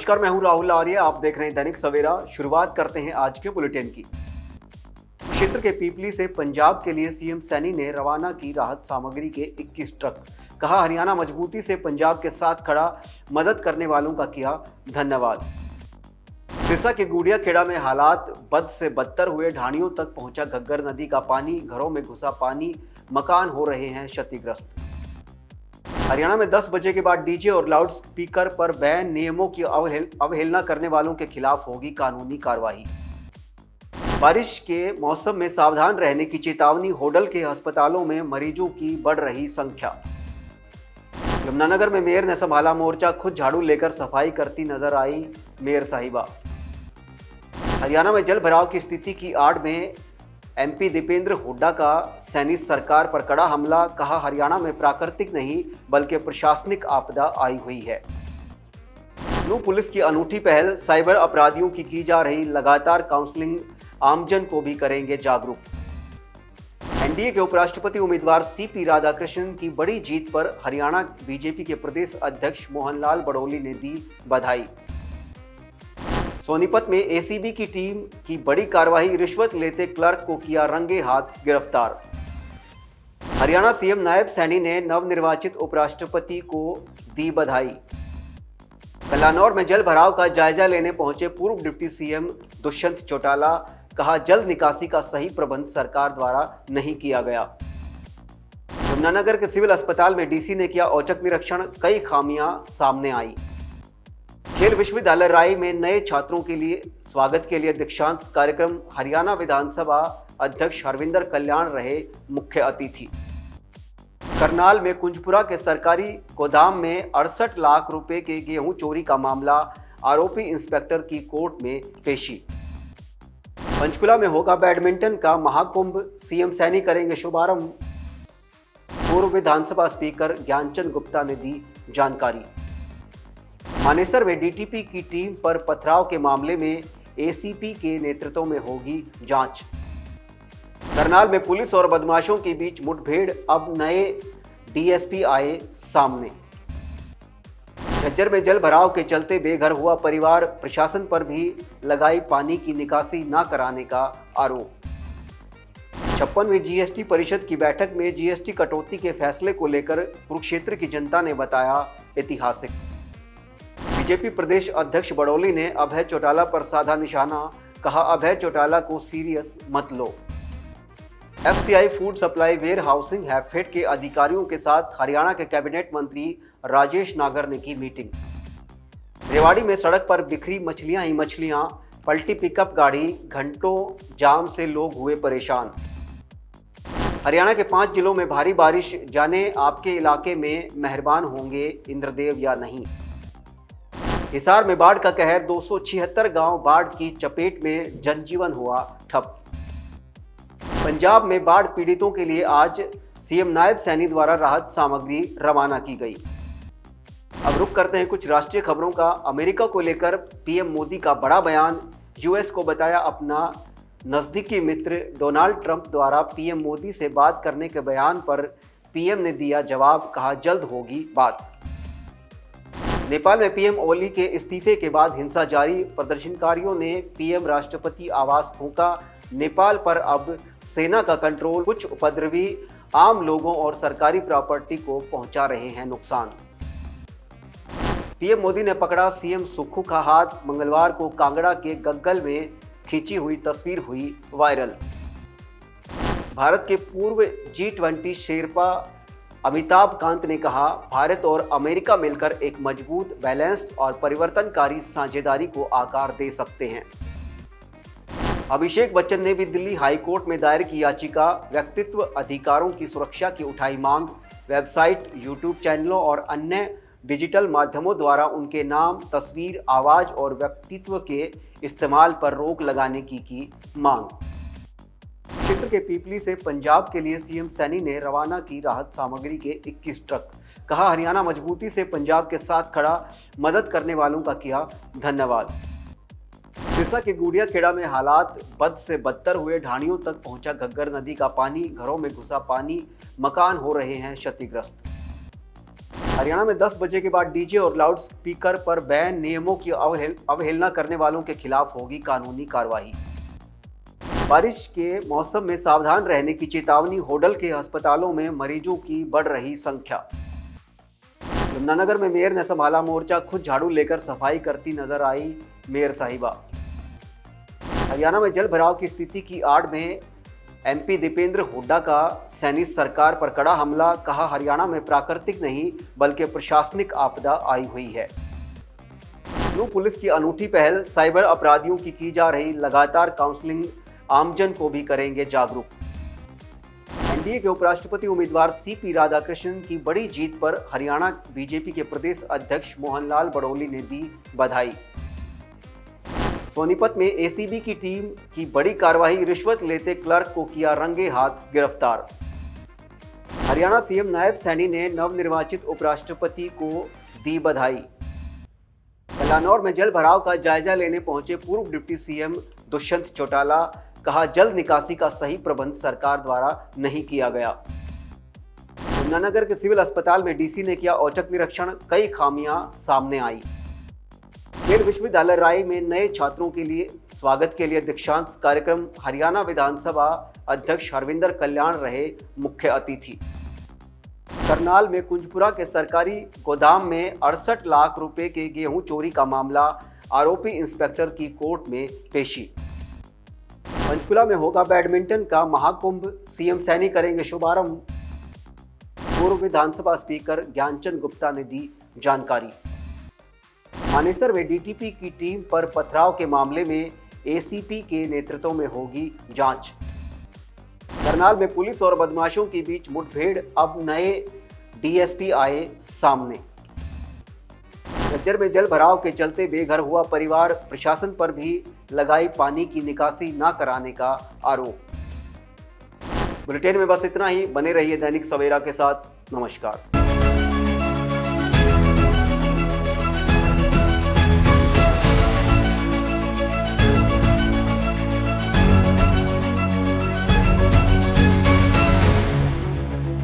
नमस्कार, मैं हूं राहुल आर्य। आप देख रहे हैं दैनिक सवेरा। शुरुआत करते हैं आज के बुलेटिन की। क्षेत्र के पीपली से पंजाब के लिए सीएम सैनी ने रवाना की राहत सामग्री के 21 ट्रक। कहा, हरियाणा मजबूती से पंजाब के साथ खड़ा, मदद करने वालों का किया धन्यवाद। सिरसा के गुड़िया खेड़ा में हालात बद से बदतर हुए, ढाणियों तक पहुंचा घग्गर नदी का पानी, घरों में घुसा पानी, मकान हो रहे हैं क्षतिग्रस्त। हरियाणा में 10 बजे के बाद डीजे और लाउड स्पीकर पर बैन, नियमों की अवहेलना करने वालों के खिलाफ होगी कानूनी कार्रवाई। बारिश के मौसम में सावधान रहने की चेतावनी, होडल के अस्पतालों में मरीजों की बढ़ रही संख्या। यमुनानगर में मेयर ने संभाला मोर्चा, खुद झाड़ू लेकर सफाई करती नजर आई मेयर साहिबा। हरियाणा में जल भराव की स्थिति की आड़ में एमपी दीपेंद्र हुड्डा का सैनी सरकार पर कड़ा हमला। कहा, हरियाणा में प्राकृतिक नहीं बल्कि प्रशासनिक आपदा आई हुई है। नूह पुलिस की अनूठी पहल, साइबर अपराधियों की जा रही लगातार काउंसलिंग, आमजन को भी करेंगे जागरूक। एनडीए के उपराष्ट्रपति उम्मीदवार सीपी राधाकृष्णन की बड़ी जीत पर हरियाणा बीजेपी के प्रदेश अध्यक्ष मोहनलाल बड़ोली ने दी बधाई। सोनीपत में एसीबी की टीम की बड़ी कार्रवाई, रिश्वत लेते क्लर्क को किया रंगे हाथ गिरफ्तार। हरियाणा सीएम नायब सैनी ने नवनिर्वाचित उपराष्ट्रपति को दी बधाई। कलानौर में जल भराव का जायजा लेने पहुंचे पूर्व डिप्टी सीएम दुष्यंत चौटाला। कहा, जल निकासी का सही प्रबंध सरकार द्वारा नहीं किया गया। यमुनानगर के सिविल अस्पताल में डीसी ने किया औचक निरीक्षण, कई खामियां सामने आई। खेल विश्वविद्यालय राय में नए छात्रों के लिए स्वागत के लिए दीक्षांत कार्यक्रम, हरियाणा विधानसभा अध्यक्ष हरविंदर कल्याण रहे मुख्य अतिथि। करनाल में कुंजपुरा के सरकारी गोदाम में 68 लाख रुपए के गेहूं चोरी का मामला, आरोपी इंस्पेक्टर की कोर्ट में पेशी। पंचकुला में होगा बैडमिंटन का महाकुंभ, सीएम सैनी करेंगे शुभारंभ। पूर्व विधानसभा स्पीकर ज्ञानचंद गुप्ता ने दी जानकारी। मानेसर में डीटीपी की टीम पर पथराव के मामले में एसीपी के नेतृत्व में होगी जांच। करनाल में पुलिस और बदमाशों के बीच मुठभेड़, अब नए डीएसपी आए सामने। झज्जर में जल भराव के चलते बेघर हुआ परिवार, प्रशासन पर भी लगाई पानी की निकासी न कराने का आरोप। 56वीं जीएसटी परिषद की बैठक में जीएसटी कटौती के फैसले को लेकर कुरुक्षेत्र की जनता ने बताया ऐतिहासिक। बीजेपी प्रदेश अध्यक्ष बड़ोली ने अभय चौटाला पर साधा निशाना। कहा, अभय चौटाला को सीरियस मत लो। FCI food supply warehousing HAFED के अधिकारियों के साथ हरियाणा के कैबिनेट मंत्री राजेश नागर ने की मीटिंग। रेवाड़ी में सड़क पर बिखरी मछलियां ही मछलियां, पलटी पिकअप गाड़ी, घंटों जाम से लोग हुए परेशान। हरियाणा के 5 जिलों में भारी बारिश, जाने आपके इलाके में मेहरबान होंगे इंद्रदेव या नहीं। हिसार में बाढ़ का कहर, 276 गांव बाढ़ की चपेट में, जनजीवन हुआ ठप। पंजाब में बाढ़ पीड़ितों के लिए आज सीएम नायब सैनी द्वारा राहत सामग्री रवाना की गई। अब रुक करते हैं कुछ राष्ट्रीय खबरों का। अमेरिका को लेकर पीएम मोदी का बड़ा बयान, यूएस को बताया अपना नजदीकी मित्र। डोनाल्ड ट्रंप द्वारा पीएम मोदी से बात करने के बयान पर पीएम ने दिया जवाब, कहा जल्द होगी बात। नेपाल में पीएम ओली के इस्तीफे के बाद हिंसा जारी, प्रदर्शनकारियों ने पीएम राष्ट्रपति आवास फूंका। नेपाल पर अब सेना का कंट्रोल, कुछ उपद्रवी आम लोगों और सरकारी प्रॉपर्टी को पहुंचा रहे हैं नुकसान। पीएम मोदी ने पकड़ा सीएम सुक्खू का हाथ, मंगलवार को कांगड़ा के गग्गल में खींची हुई तस्वीर हुई वायरल। भारत के पूर्व G20 शेरपा अमिताभ कांत ने कहा, भारत और अमेरिका मिलकर एक मजबूत, बैलेंस्ड और परिवर्तनकारी साझेदारी को आकार दे सकते हैं। अभिषेक बच्चन ने भी दिल्ली हाई कोर्ट में दायर की याचिका, व्यक्तित्व अधिकारों की सुरक्षा की उठाई मांग। वेबसाइट, यूट्यूब चैनलों और अन्य डिजिटल माध्यमों द्वारा उनके नाम, तस्वीर, आवाज और व्यक्तित्व के इस्तेमाल पर रोक लगाने की मांग। क्षेत्र के पीपली से पंजाब के लिए सीएम सैनी ने रवाना की राहत सामग्री के 21 ट्रक। कहा, हरियाणा मजबूती से पंजाब के साथ खड़ा, मदद करने वालों का किया धन्यवाद। सिरसा के गुड़िया खेड़ा में हालात बद से बदतर हुए, ढाणियों तक पहुंचा घग्गर नदी का पानी, घरों में घुसा पानी, मकान हो रहे हैं क्षतिग्रस्त। हरियाणा में 10 बजे के बाद डीजे और लाउड स्पीकर पर बैन नियमों की अवहेलना करने वालों के खिलाफ होगी कानूनी कार्रवाई। बारिश के मौसम में सावधान रहने की चेतावनी। होडल के अस्पतालों में मरीजों की बढ़ रही संख्या। यमुनानगर में मेयर ने संभाला मोर्चा, खुद झाड़ू लेकर सफाई करती नजर आई मेयर साहिबा। हरियाणा में जल भराव की स्थिति की आड़ में एमपी दीपेंद्र हुड्डा का सैनी सरकार पर कड़ा हमला। कहा, हरियाणा में प्राकृतिक नहीं बल्कि प्रशासनिक आपदा आई हुई है। न्यू पुलिस की अनूठी पहल, साइबर अपराधियों की जा रही लगातार काउंसलिंग आमजन को भी करेंगे जागरूक। एनडीए के उपराष्ट्रपति उम्मीदवार सीपी राधाकृष्णन की बड़ी जीत पर हरियाणा बीजेपी के प्रदेश अध्यक्ष मोहनलाल बड़ौली ने दी बधाई। सोनीपत में एसीबी की टीम की बड़ी कार्रवाई, रिश्वत लेते क्लर्क को किया रंगे हाथ गिरफ्तार। हरियाणा सीएम नायब सैनी ने नवनिर्वाचित उपराष्ट्रपति को दी बधाई। कलानौर में जल भराव का जायजा लेने पहुंचे पूर्व डिप्टी सीएम दुष्यंत चौटाला। कहा, जल निकासी का सही प्रबंध सरकार द्वारा नहीं किया गया। यमुनानगर के सिविल अस्पताल में डीसी ने किया औचक निरीक्षण, कई खामियां सामने आई। खेल विश्वविद्यालय राय में नए छात्रों के लिए स्वागत के लिए दीक्षांत कार्यक्रम। हरियाणा विधानसभा अध्यक्ष हरविंदर कल्याण रहे मुख्य अतिथि। करनाल में कुंजपुरा के सरकारी गोदाम में 68 लाख रुपए के गेहूं चोरी का मामला, आरोपी इंस्पेक्टर की कोर्ट में पेशी। पंचकुला में होगा बैडमिंटन का महाकुंभ, सीएम सैनी करेंगे शुभारंभ। पूर्व विधानसभा स्पीकर ज्ञानचंद गुप्ता ने दी जानकारी। मानेसर में डीटीपी की टीम पर पथराव के मामले में एसीपी के नेतृत्व में होगी जांच। करनाल में पुलिस और बदमाशों के बीच मुठभेड़, अब नए डीएसपी आए सामने। झज्जर में जल भराव के चलते बेघर हुआ परिवार, प्रशासन पर भी लगाई पानी की निकासी न कराने का आरोप। बुलेटिन में बस इतना ही। बने रहिए दैनिक सवेरा के साथ। नमस्कार।